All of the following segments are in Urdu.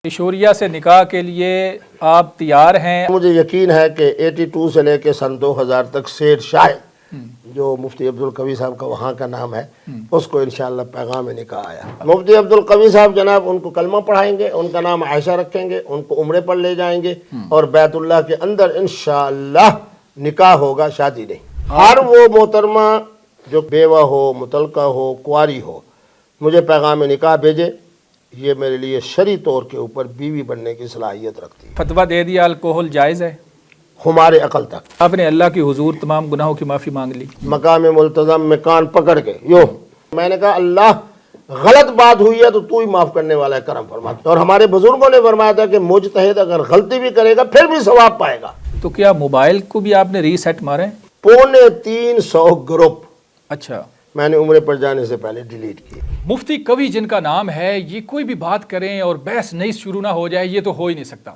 ایشوریا سے نکاح کے لیے آپ تیار ہیں؟ مجھے یقین ہے کہ 82 سے لے کے سن 2000 تک سید شاہد جو مفتی عبدالقوی صاحب کا وہاں کا نام ہے اس کو انشاءاللہ پیغام نکاح آیا۔ مفتی عبدالقوی صاحب جناب ان کو کلمہ پڑھائیں گے، ان کا نام عائشہ رکھیں گے، ان کو عمرے پر لے جائیں گے اور بیت اللہ کے اندر انشاءاللہ نکاح ہوگا، شادی نہیں۔ ہر وہ محترمہ جو بیوہ ہو، مطلقہ ہو، کنواری ہو، مجھے پیغام نکاح بھیجے، یہ میرے لیے شرعی طور کے اوپر بیوی بننے کی صلاحیت رکھتی ہے۔ فتویٰ دے دیا الکوہل جائز ہے؟ ہمارے عقل تک آپ نے اللہ کی حضور تمام گناہوں کی معافی مانگ لی؟ مقام ملتزم میں کان پکڑ کے میں نے کہا اللہ غلط بات ہوئی ہے تو ہی معاف کرنے والا ہے، کرم فرما۔ اور ہمارے بزرگوں نے فرمایا تھا کہ مجتہد اگر غلطی بھی کرے گا پھر بھی ثواب پائے گا۔ تو کیا موبائل کو بھی آپ نے ری سیٹ مارے؟ 350 گروپ اچھا، میں نے عمرے پر جانے سے پہلے ڈیلیٹ کیے۔ مفتی کوی جن کا نام ہے، یہ کوئی بھی بات کریں اور بحث نئی شروع نہ ہو جائے، یہ تو ہو ہی نہیں سکتا۔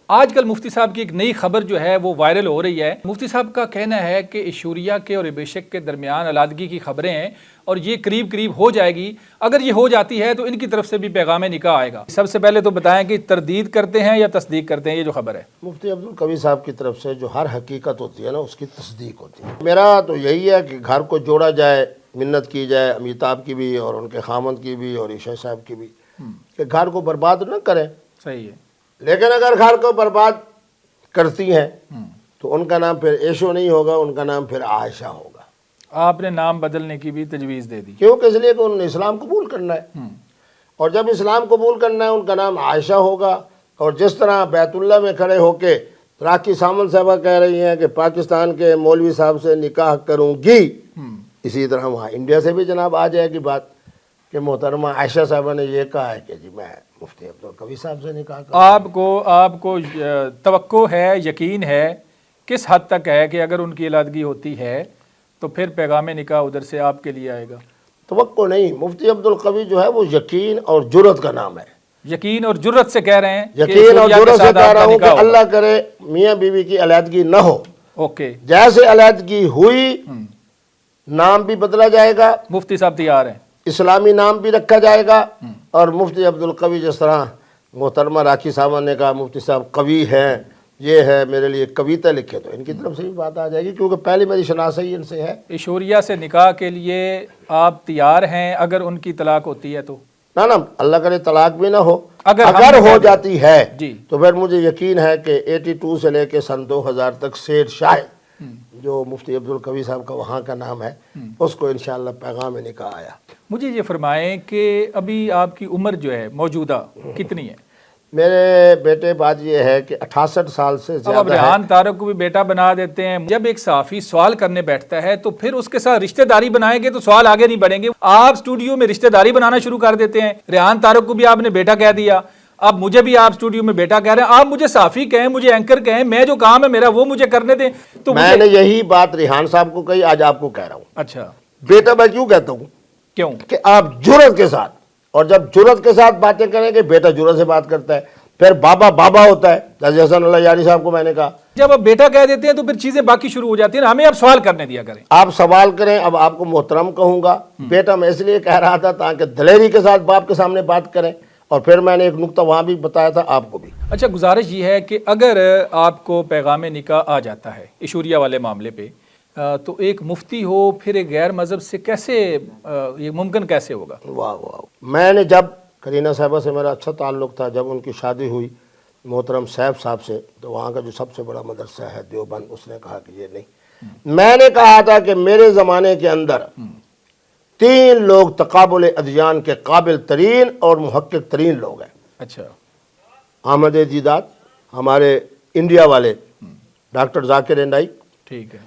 آج کل مفتی صاحب کی ایک نئی خبر جو ہے وہ وائرل ہو رہی ہے۔ مفتی صاحب کا کہنا ہے کہ ایشوریا کے اور ابیشک کے درمیان علیحدگی کی خبریں ہیں اور یہ قریب قریب ہو جائے گی۔ اگر یہ ہو جاتی ہے تو ان کی طرف سے بھی پیغام نکاح آئے گا۔ سب سے پہلے تو بتائیں کہ تردید کرتے ہیں یا تصدیق کرتے ہیں یہ جو خبر ہے؟ مفتی عبدالقوی صاحب کی طرف سے جو ہر حقیقت ہوتی ہے نا اس کی تصدیق ہوتی ہے۔ میرا تو یہی ہے کہ گھر کو جوڑا جائے، منت کی جائے امیتاب کی بھی اور ان کے خامند کی بھی اور عیشا صاحب کی بھی، کہ گھر کو برباد نہ کریں۔ صحیح ہے، لیکن اگر گھر کو برباد کرتی ہیں تو ان کا نام پھر ایشو نہیں ہوگا، ان کا نام پھر عائشہ ہوگا۔ آپ نے نام بدلنے کی بھی تجویز دے دی؟ کیونکہ اس لیے کہ انہوں نے اسلام قبول کرنا ہے، اور جب اسلام قبول کرنا ہے ان کا نام عائشہ ہوگا۔ اور جس طرح بیت اللہ میں کھڑے ہو کے راکھی سامن صاحبہ کہہ رہی ہیں کہ پاکستان کے مولوی صاحب سے نکاح کروں گی، اسی طرح وہاں انڈیا سے بھی جناب آ جائے گی بات کہ محترمہ عائشہ صاحبہ نے یہ کہا ہے کہ جی میں مفتی عبدالقوی صاحب سے نکاح کروں۔ آپ کو توقع ہے، یقین ہے، کس حد تک ہے کہ اگر ان کی علیحدگی ہوتی ہے تو پھر پیغام نکاح ادھر سے آپ کے لیے آئے گا؟ توقع نہیں، مفتی عبدالقوی جو ہے وہ یقین اور جرت کا نام ہے۔ یقین اور جرت سے کہہ رہے ہیں؟ یقین اور جرت سے کہہ رہا ہوں کہ اللہ کرے میاں بیوی کی علیحدگی نہ ہو۔ اوکے، جیسے علیحدگی ہوئی نام بھی بدلا جائے گا، مفتی صاحب تیار ہیں، اسلامی نام بھی رکھا جائے گا، اور مفتی عبدالقوی جس طرح محترمہ راکھی صاحبہ نے کہا مفتی صاحب قوی ہیں، یہ ہے میرے لیے کویتا لکھے، تو ان کی طرف سے بھی بات آ جائے گی کیونکہ پہلے میری شناسائی ان سے ہے۔ ایشوریا سے نکاح کے لیے آپ تیار ہیں اگر ان کی طلاق ہوتی ہے تو؟ نا اللہ کرے طلاق بھی نہ ہو، اگر ہو جاتی ہے جی تو پھر مجھے یقین ہے کہ 82 سے لے کے سن 2000 تک سید شاہد جو مفتی عبدالقوی صاحب کا وہاں کا نام ہے اس کو انشاءاللہ پیغام نکاح آیا۔ مجھے یہ فرمائیں کہ ابھی آپ کی عمر جو ہے موجودہ کتنی ہے؟ میرے بیٹے بات یہ ہے کہ 68 سال سے زیادہ ہے۔ اب ریحان طارق کو بھی بیٹا بنا دیتے ہیں۔ جب ایک صحافی سوال کرنے بیٹھتا ہے تو پھر اس کے ساتھ رشتہ داری بنائیں گے تو سوال آگے نہیں بڑھیں گے۔ آپ اسٹوڈیو میں رشتہ داری بنانا شروع کر دیتے ہیں۔ ریحان طارق کو بھی آپ نے بیٹا کہہ دیا، اب مجھے بھی آپ اسٹوڈیو میں بیٹا کہہ رہے ہیں۔ آپ مجھے صحافی کہیں، مجھے اینکر کہیں، میں جو کام ہے میرا وہ مجھے کرنے دیں۔ تو میں نے یہی بات ریحان صاحب کو کہی، آج آپ کو کہہ رہا ہوں۔ اچھا، بیٹا میں کیوں کہتا ہوں؟ کیوں؟ کہ آپ جرت کے ساتھ، اور جب جرت کے ساتھ باتیں کریں گے بیٹا جرت سے بات کرتا ہے، پھر بابا بابا ہوتا ہے، جیسے حسن اللہ یاری صاحب کو میں نے کہا۔ جب آپ بیٹا کہہ دیتے ہیں تو پھر چیزیں باقی شروع ہو جاتی ہیں، ہمیں اب سوال کرنے دیا کریں۔ آپ سوال کریں، اب آپ کو محترم کہوں گا۔ بیٹا میں اس لیے کہہ رہا تھا تاکہ دلیری کے ساتھ باپ کے سامنے بات کریں، اور پھر میں نے ایک نقطہ وہاں بھی بتایا تھا آپ کو بھی۔ اچھا، گزارش یہ ہے کہ اگر آپ کو پیغام نکاح آ جاتا ہے ایشوریا والے معاملے پہ، تو ایک مفتی ہو پھر ایک غیر مذہب سے کیسے یہ ممکن کیسے ہوگا؟ واہ واہ، میں نے جب کرینہ صاحبہ سے میرا اچھا تعلق تھا، جب ان کی شادی ہوئی محترم سیف صاحب سے، تو وہاں کا جو سب سے بڑا مدرسہ ہے دیوبند، اس نے کہا کہ یہ نہیں۔ میں نے کہا تھا کہ میرے زمانے کے اندر 3 لوگ تقابل ادیان کے قابل ترین اور محقق ترین لوگ ہیں۔ اچھا، احمد دیدات، ہمارے انڈیا والے ڈاکٹر ذاکر نائک، ٹھیک ہے،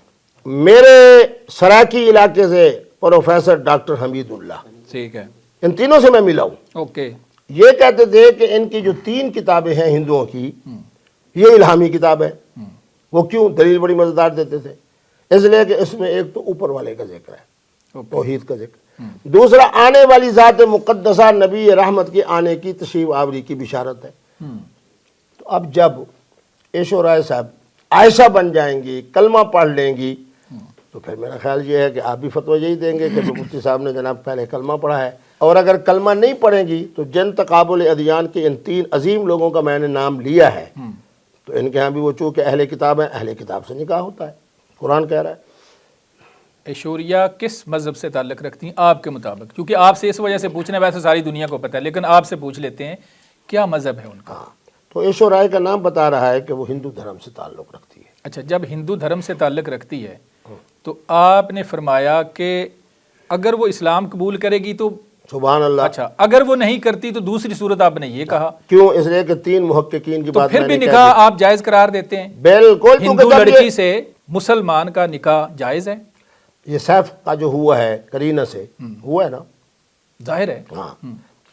میرے سراکی علاقے سے پروفیسر ڈاکٹر حمید اللہ، ٹھیک ہے، ان تینوں سے میں ملا ہوں۔ اوکے، یہ کہتے تھے کہ ان کی جو 3 کتابیں ہیں ہندوؤں کی، یہ الہامی کتاب ہے۔ وہ کیوں؟ دلیل بڑی مزیدار دیتے تھے، اس لیے کہ اس میں ایک تو اوپر والے کا ذکر ہے، توحید کا ذکر، دوسرا آنے والی ذات مقدسہ نبی رحمت کے آنے کی تشریف آوری کی بشارت ہے۔ تو اب جب ایشو رائے صاحب عائشہ بن جائیں گی، کلمہ پڑھ لیں گی، تو پھر میرا خیال یہ ہے کہ آپ بھی فتویٰ یہی دیں گے کہ مفتی صاحب نے جناب پہلے کلمہ پڑھا ہے اور اگر کلمہ نہیں پڑھیں گی تو جن تقابل ادیان کے ان 3 عظیم لوگوں کا میں نے نام لیا ہے تو ان کے ہاں بھی وہ چونکہ اہل کتاب ہیں، اہل کتاب سے نکاح ہوتا ہے، قرآن کہہ رہا ہے۔ ایشوریا کس مذہب سے تعلق رکھتی ہیں آپ کے مطابق؟ کیونکہ آپ سے اس وجہ سے پوچھنا ہے، ویسے ساری دنیا کو پتہ ہے، لیکن آپ سے پوچھ لیتے ہیں کیا مذہب ہے ان کا؟ ہاں، تو ایشورائے کا نام بتا رہا ہے کہ وہ ہندو دھرم سے تعلق رکھتی ہے۔ اچھا، جب ہندو دھرم سے تعلق رکھتی ہے تو آپ نے فرمایا کہ اگر وہ اسلام قبول کرے گی تو سبحان اللہ۔ اچھا، اگر وہ نہیں کرتی تو دوسری صورت آپ نے یہ کہا، کیوں؟ اس لیے کہ 3 محققین کی تو بات پھر میں بھی نے کہہ نکاح دی۔ آپ جائز قرار دیتے ہیں؟ بالکل، ہندو کیونکہ جب لڑکی سے مسلمان کا نکاح جائز ہے؟ یہ سیف کا جو ہوا ہے کرینہ سے ہوا ہے نا، ظاہر ہے۔ ہاں۔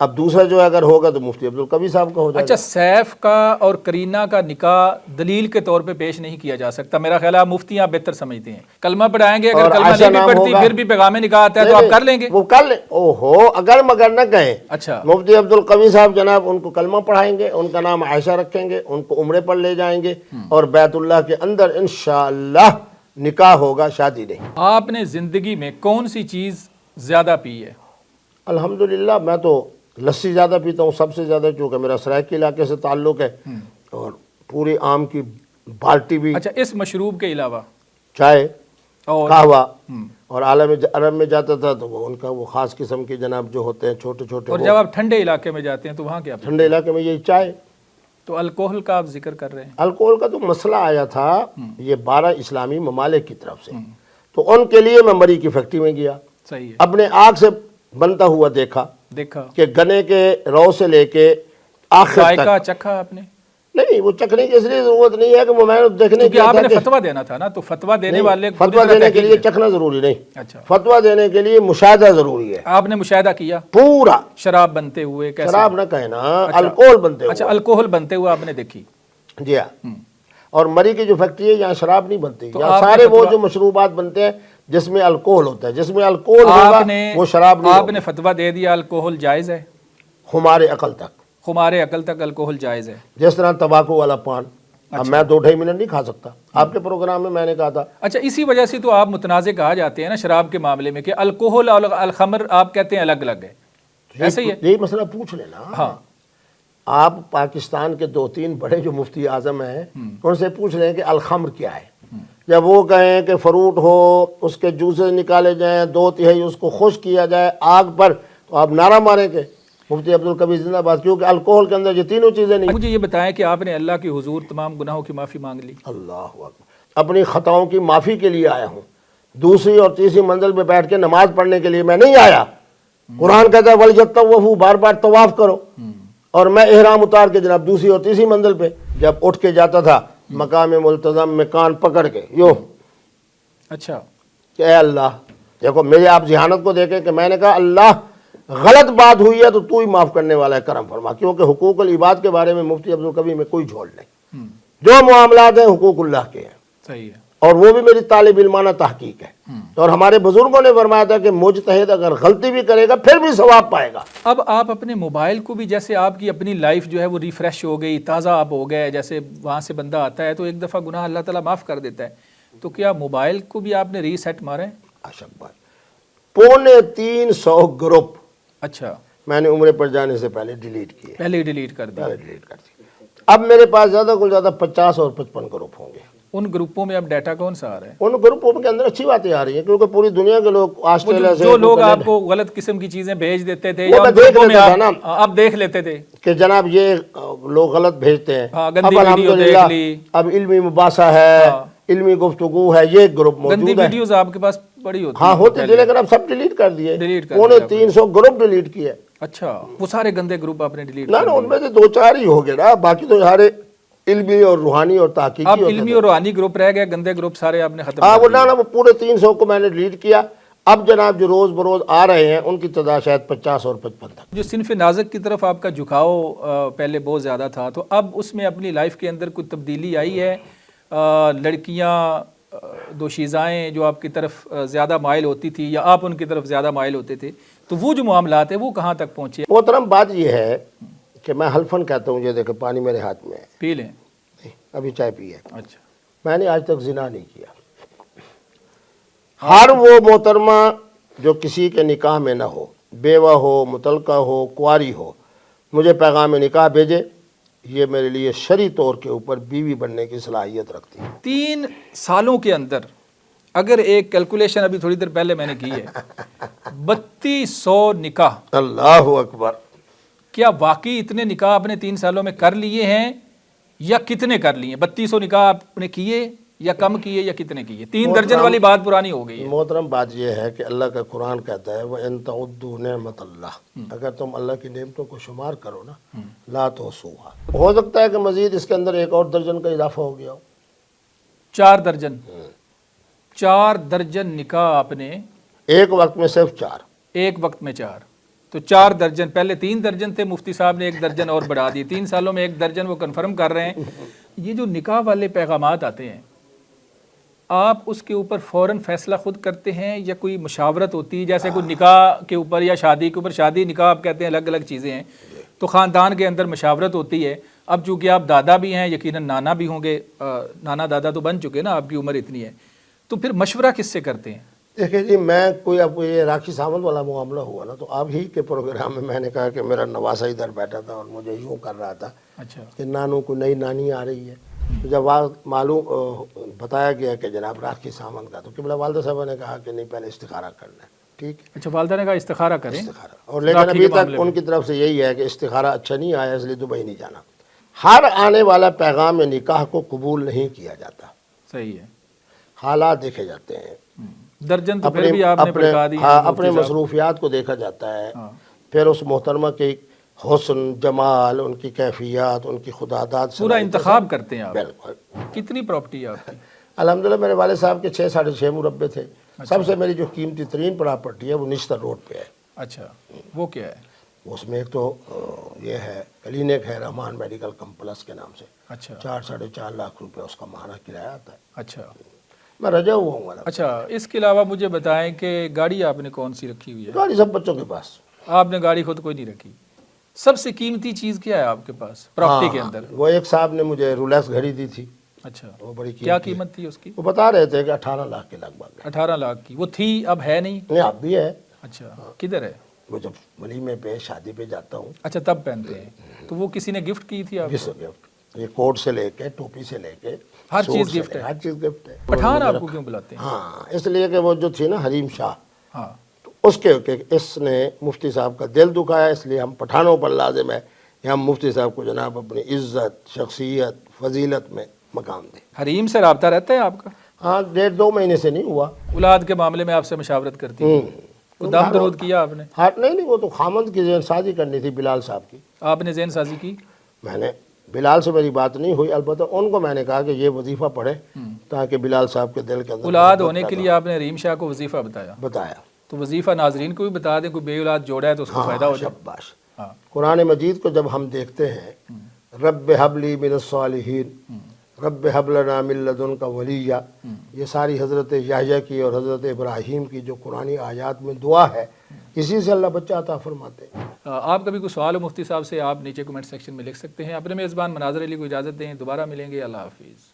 اب دوسرا جو ہے اگر ہوگا تو مفتی عبدالقوی صاحب کا ہو جائے اچھا، گا۔ سیف کا اور کرینہ کا نکاح دلیل کے طور پہ پیش نہیں کیا جا سکتا؟ میرا خیال ہے آپ مفتی آپ بہتر سمجھتے ہیں، کلمہ پڑھائیں گے، اگر اور کلمہ عائشہ نہیں بھی نام پڑھتی ہوگا، پھر بھی پیغام نکاح آتا ہے تو آپ کر لیں گے؟ وہ کر لیں، اوہو، اگر مگر نہ کہیں۔ اچھا، مفتی عبدالقوی صاحب جناب ان کو کلمہ پڑھائیں گے، ان کا نام عائشہ رکھیں گے، ان کو عمرے پر لے جائیں گے اور بیت اللہ کے اندر انشاءاللہ نکاح ہوگا، شادی نہیں۔ آپ نے زندگی میں کون سی چیز زیادہ پی ہے؟ الحمدللہ میں تو لسی زیادہ پیتا ہوں، سب سے زیادہ، چونکہ میرا سرائکی علاقے سے تعلق ہے، اور پوری آم کی بالٹی بھی، اچھا، اس مشروب کے علاوہ چائے، اور قہوہ، اور عالم عرب میں جاتا تھا تو وہ ان کا وہ خاص قسم کے جناب جو ہوتے ہیں چھوٹے چھوٹے، اور جب آپ ٹھنڈے علاقے میں جاتے ہیں تو وہاں کیا؟ ٹھنڈے علاقے میں یہی چائے۔ تو الکوہل کا آپ ذکر کر رہے ہیں؟ الکوہل کا تو مسئلہ آیا تھا یہ 12 اسلامی ممالک کی طرف سے، تو ان کے لیے میں مری کی فیکٹری میں گیا، صحیح ہے، اپنے آنکھ سے بنتا ہوا دیکھا دیکھا، کہ گنے کے رو سے لے کے آخر ذائقہ تک، چکھا آپ نے؟ نہیں وہ چکھنے کی اس لیے ضرورت نہیں ہے کہ وہ میں نے دیکھنے کیونکہ کیا آپ تھا نے کہ فتویٰ دینا تھا نا، تو فتویٰ دینے والے کو فتویٰ دینے کے لیے چکھنا ضروری نہیں، اچھا، فتویٰ دینے کے لیے مشاہدہ ضروری ہے، آپ نے مشاہدہ کیا پورا، شراب بنتے ہوئے؟ کیسے؟ شراب نہ کہنا، الکوہل بنتے اچھا، ہوئے، الکوہل بنتے ہوئے آپ نے دیکھی؟ جی ہاں۔ اور مری کی جو فیکٹری ہے یہاں شراب نہیں بنتی، تو یہاں آپ نے سارے وہ فتویٰ- جو مشروبات بنتے ہیں جس میں الکوہل ہوتا ہے، جس میں الکوہل ہوگا وہ شراب نہیں آپ ہوگی، نے فتویٰ دے دیا الکوہل جائز ہے؟ ہمارے عقل تک، ہمارے عقل تک الکوہل جائز ہے؟ جس طرح تمباکو والا پان، اب میں 2-2.5 منٹ نہیں کھا سکتا، آپ کے پروگرام میں میں نے کہا تھا۔ اچھا، اسی وجہ سے تو آپ متنازع کہا جاتے ہیں نا شراب کے معاملے میں، کہ الکوہل اور الخمر آپ کہتے ہیں الگ الگ ہے، ایسے ہی ہے؟ یہی مسئلہ پوچھ لینا۔ ہاں، آپ پاکستان کے 2-3 بڑے جو مفتی اعظم ہیں ان سے پوچھ لیں کہ الخمر کیا ہے، جب وہ کہیں کہ فروٹ ہو، اس کے جوسز نکالے جائیں، 2/3 اس کو خشک کیا جائے آگ پر، تو آپ نعرہ ماریں کہ مفتی عبدالقوی زندہ باد، کیونکہ الکوہل کے اندر یہ تینوں چیزیں نہیں۔ مجھے یہ بتائیں کہ آپ نے اللہ کی حضور تمام گناہوں کی معافی مانگ لی؟ اللہ اکبر، اپنی خطاؤں کی معافی کے لیے آیا ہوں، دوسری اور تیسری منزل پہ بیٹھ کے نماز پڑھنے کے لیے میں نہیں آیا۔ قرآن کہتا ہے وَلْيَطَّوَّفُوا، بار بار طواف کرو، اور میں احرام اتار کے جناب دوسری اور تیسری منزل پہ جب اٹھ کے جاتا تھا مقام ملتزم میں کان پکڑ کے یوں اچھا، کہ اے اللہ، دیکھو میری آپ ذہانت کو دیکھیں کہ میں نے کہا اللہ غلط بات ہوئی ہے تو ہی معاف کرنے والا ہے، کرم فرما، کیونکہ حقوق العباد کے بارے میں مفتی عبدالقوی میں کوئی جھول نہیں، جو معاملات ہیں حقوق اللہ کے ہیں، صحیح ہے، اور وہ بھی میری طالب علمانہ تحقیق ہے، اور ہمارے بزرگوں نے فرمایا تھا کہ مجتہد اگر غلطی بھی کرے گا پھر بھی ثواب پائے گا۔ اب آپ اپنے موبائل کو بھی، جیسے آپ کی اپنی لائف جو ہے وہ ریفریش ہو گئی، تازہ آپ ہو گئے، جیسے وہاں سے بندہ آتا ہے تو ایک دفعہ گناہ اللہ تعالیٰ معاف کر دیتا ہے، تو کیا موبائل کو بھی آپ نے ری سیٹ مارا ہے؟ عاشق بھائی، 350 گروپ اچھا، میں نے عمرے پر جانے سے پہلے ڈیلیٹ کیے، پہلے ہی ڈیلیٹ کر دیا؟ ڈیلیٹ کر دیے۔ اب میرے پاس زیادہ کو زیادہ 50 اور 55 گروپ ہوں گے۔ ان گروپوں میں اب ڈیٹا کون سا آ رہا ہے؟ ان گروپوں کے اندر اچھی باتیں آ رہی ہیں، کیونکہ پوری دنیا کے لوگ آسٹریلیا سے جو لوگ آپ کو غلط قسم کی چیزیں بھیج دیتے تھے وہ یا میں ان دیکھ گروپوں میں لیتا تھا نا آپ دیکھ لیتے تھے کہ جناب یہ لوگ غلط بھیجتے ہیں، ہاں، اب گندی ویڈیو الحمدللہ دیکھ لی، اب علمی مباحثہ ہے، علمی گفتگو ہے، یہ گروپ گندی موجود ہے۔ ویڈیوز آپ کے پاس بڑی ہوتی ہاں ہیں ہوتی تھی، لیکن اب سب ڈیلیٹ کر دیے، ڈیلیٹ کر 350 گروپ ڈیلیٹ کیے۔ اچھا، وہ سارے گندے گروپ آپ نے ڈیلیٹ نہ کر ان میں سے 2-4 ہی ہو گئے نا، باقی تو سارے علمی اور روحانی اور تحقیقی آپ ہوتے علمی تھے۔ اور روحانی گروپ رہ گئے، گندے گروپ سارے آپ نے ختم ہاں کر وہ دیے۔ نہ وہ پورے 300 کو میں نے ڈیلیٹ کیا۔ اب جناب جو روز بروز آ رہے ہیں ان کی تعداد شاید 50 اور 55 تک۔ جو صنف نازک کی طرف آپ کا جھکاؤ پہلے بہت زیادہ تھا، تو اب اس میں اپنی لائف کے اندر کوئی تبدیلی آئی ہے؟ لڑکیاں دوشیزائیں جو آپ کی طرف زیادہ مائل ہوتی تھی یا آپ ان کی طرف زیادہ مائل ہوتے تھے، تو وہ جو معاملات ہیں وہ کہاں تک پہنچے؟ محترم بات یہ ہے کہ میں حلفاً کہتا ہوں، یہ دیکھیں پانی میرے ہاتھ میں ہے، پی لیں۔ ابھی چائے پی ہے، اچھا، میں نے آج تک زنا نہیں کیا۔ ہر وہ محترمہ جو کسی کے نکاح میں نہ ہو، بیوہ ہو, متعلقہ ہو, کنواری ہو, مجھے پیغام نکاح بھیجے. یہ میرے لیے شرعی طور کے اوپر بیوی بننے کی صلاحیت رکھتی ہے. 3 سالوں کے اندر اگر ایک کیلکولیشن ابھی تھوڑی دیر پہلے میں نے کی ہے 3200 نکاح. اللہ اکبر. کیا واقعی اتنے نکاح آپ نے 3 سالوں میں کر لیے ہیں یا کتنے کر لیے ہیں؟ 3200 نکاح آپ نے کیے یا کم کیے یا کتنے کیے؟ 3 درجن والی بات پرانی ہو گئی ہے. محترم بات یہ ہے کہ اللہ کا قرآن کہتا ہے وَإِن تَعُدُّوا نِعْمَةَ اللَّهِ، اگر تم اللہ کی نعمتوں کو شمار کرو نا لا تحصوها. ہو سکتا ہے کہ مزید اس کے اندر ایک اور درجن کا اضافہ ہو گیا ہو. 4 درجن 4 درجن نکاح آپ نے ایک وقت میں صرف 4. ایک وقت میں 4 تو 4 درجن. پہلے 3 درجن تھے, مفتی صاحب نے 1 درجن اور بڑھا دی. 3 سالوں میں 1 درجن وہ کنفرم کر رہے ہیں. یہ جو نکاح والے پیغامات آتے ہیں آپ اس کے اوپر فوراً فیصلہ خود کرتے ہیں یا کوئی مشاورت ہوتی ہے؟ جیسے کوئی نکاح کے اوپر یا شادی کے اوپر, شادی نکاح آپ کہتے ہیں الگ الگ چیزیں ہیں, تو خاندان کے اندر مشاورت ہوتی ہے. اب چونکہ آپ دادا بھی ہیں, یقیناً نانا بھی ہوں گے, نانا دادا تو بن چکے نا, آپ کی عمر اتنی ہے, تو پھر مشورہ کس سے کرتے ہیں؟ دیکھیں جی, میں کوئی اب یہ راکھی ساونت والا معاملہ ہوا نا تو آپ ہی کے پروگرام میں نے کہا کہ میرا نواسا ادھر بیٹھا تھا اور مجھے یوں کر رہا تھا اچھا کہ نانوں کو نئی نانی آ رہی ہے. تو جب معلوم بتایا گیا کہ جناب راکھی ساونت کا, تو قبلہ والدہ صاحبہ نے کہا کہ نہیں پہلے استخارہ کرنا ہے. ٹھیک ہے, اچھا, والدہ نے کہا استخارہ کریں. استخارہ, اور لیکن ابھی تک ان کی طرف سے یہی ہے کہ استخارہ اچھا نہیں آیا اس لیے دبئی نہیں جانا. ہر آنے والا پیغام نکاح کو قبول نہیں کیا جاتا. صحیح ہے, حالات دیکھے جاتے ہیں, درجن تو پھر بھی آپ نے بتا دی. اپنے مصروفیات کو دیکھا جاتا ہے, پھر اس محترمہ کی حسن, جمال, ان کی کیفیات, ان کی خداداد, پورا انتخاب کرتے ہیں آپ. بالکل. کتنی پراپرٹی ہے آپ کی؟ الحمدللہ میرے والد صاحب کے 6 ساڑھے 6 مربع تھے. سب سے میری جو قیمتی ترین پراپرٹی ہے وہ نشتر روڈ پہ ہے. اچھا, وہ کیا ہے؟ اس میں ایک تو یہ ہے کلینک ہے رحمان میڈیکل کمپلیکس کے نام سے. اچھا 4 ساڑھے 4 لاکھ روپے اس کا ماہانہ کرایہ آتا ہے. اچھا, میں رجا ہوا ہوں. اچھا, اس کے علاوہ مجھے بتائیں کہ گاڑی آپ نے کون سی رکھی ہوئی ہے؟ گاڑی سب بچوں کے پاس. آپ نے گاڑی خود کوئی نہیں رکھی. سب سے قیمتی چیز کیا ہے آپ کے پاس پراپرٹی کے اندر؟ وہ ایک صاحب نے مجھے رولیکس گھڑی دی تھی. اچھا, وہ بڑی کیا قیمت تھی اس کی؟ وہ بتا رہے تھے کہ 18 لاکھ کے لگ بھگ. 18 لاکھ کی وہ تھی, اب ہے نہیں؟ نہیں, اب بھی ہے. اچھا, کدھر ہے وہ جب ولیمے پہ شادی پہ جاتا ہوں. اچھا, تب پہنتے ہیں. تو وہ کسی نے گفٹ کی تھی آپ کو؟ گفٹ, یہ کوٹ سے لے کے ٹوپی سے لے کے ہر چیز گفٹ ہے. ہر چیز گفٹ ہے. پٹھان آپ کو کیوں بلاتے ہیں؟ ہاں, اس لیے کہ وہ جو تھی نا حریم شاہ, ہاں, تو اس کے اس نے مفتی صاحب کا دل دکھایا, اس لیے ہم پٹھانوں پر لازم ہے کہ ہم مفتی صاحب کو جناب اپنی عزت, شخصیت, فضیلت میں مقام دیں. حریم سے رابطہ رہتا ہے آپ کا؟ ہاں, 1.5-2 مہینے سے نہیں ہوا. اولاد کے معاملے میں آپ سے مشاورت کرتی ہیں؟ تو دم درود کیا آپ نے؟ ہاں, نہیں, وہ تو خامند کی ذہن سازی کرنی تھی بلال صاحب کی. آپ نے ذہن سازی کی؟ میں نے بلال سے میری بات نہیں ہوئی, البتہ ان کو میں نے کہا کہ یہ وظیفہ پڑھے تاکہ بلال صاحب کے دل کے اندر اولاد ہونے کے لیے آپ نے حریم شاہ کو وظیفہ بتایا. تو وظیفہ ناظرین کو بھی بتا دیں, کوئی بے اولاد جوڑا ہے تو اس کو فائدہ ہو جائے. شاباش. ہاں, قرآن مجید کو جب ہم دیکھتے ہیں, رب حب لی من الصالحین, رب حب لنا من لدنک ولیہ, یہ ساری حضرت یحییٰ کی اور حضرت ابراہیم کی جو قرآنی آیات میں دعا ہے, اسی سے اللہ بچہ عطا فرماتے ہیں. آپ کا بھی کوئی سوال ہو مفتی صاحب سے, آپ نیچے کمنٹ سیکشن میں لکھ سکتے ہیں. اپنے میزبان مناظر علی کو اجازت دیں, دوبارہ ملیں گے. اللہ حافظ.